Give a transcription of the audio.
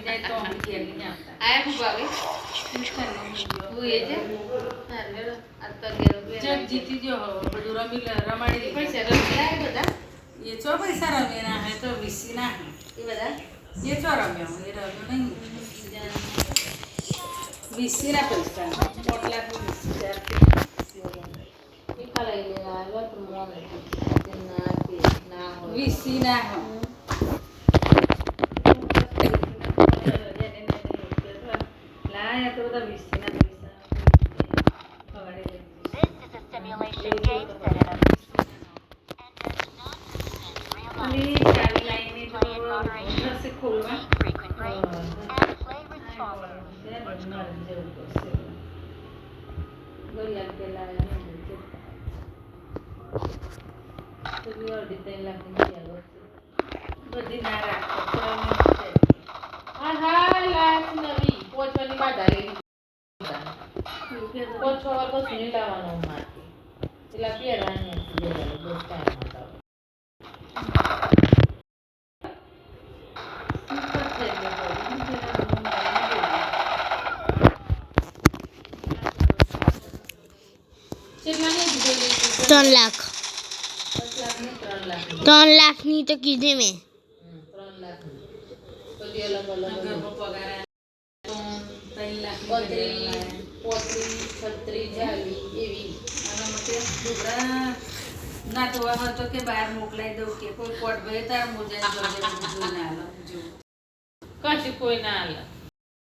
થઈ જાય તો અમે ઘેર નહીં આવતા. આયા હું ભાવે હું એ છે આ તો ઘેર જગ જીતી ગયો હવે બધું રમાડી દીધું. પૈસા રમેલા એ બધા એ ચો પૈસા રમે ના હે તો વીસી ના હે એ બધા એ ચો રમ્યો એ રમ્યો નહીં વીસી ના પૈસા 4 લાખ ટીકા લઈ લેવા આવ્યા તો મોં ના હોય વીસી ના હે લાયા તો બધા વીસી ના પૈસા ખવડાવી દીધું. અલી ચાવી લાઈને તો રસે ખોલવા ઘડિયાળ પેલા બધી ના રાખો હા લાખ નવી પોચવાની બાધા લેવી 5-6 વાર તો સુની લાવવાનો મારતી પેલા પહેરવાની હતી બસ ટાઈમ હતા ત્રણ લાખ 3 લાખની તો કીધી મેં 3 લાખ બધી અલગ અલગ ઘરમાં પગાર 3 લાખ પોતરી છત્રી જાવી એવી ના તો હવે તો કે બહાર મોકલાઈ દઉં કે કોઈ કોટ ભાઈ તાર મોજા જોજે બધું ના લો જો કશું કોઈ ના હાલે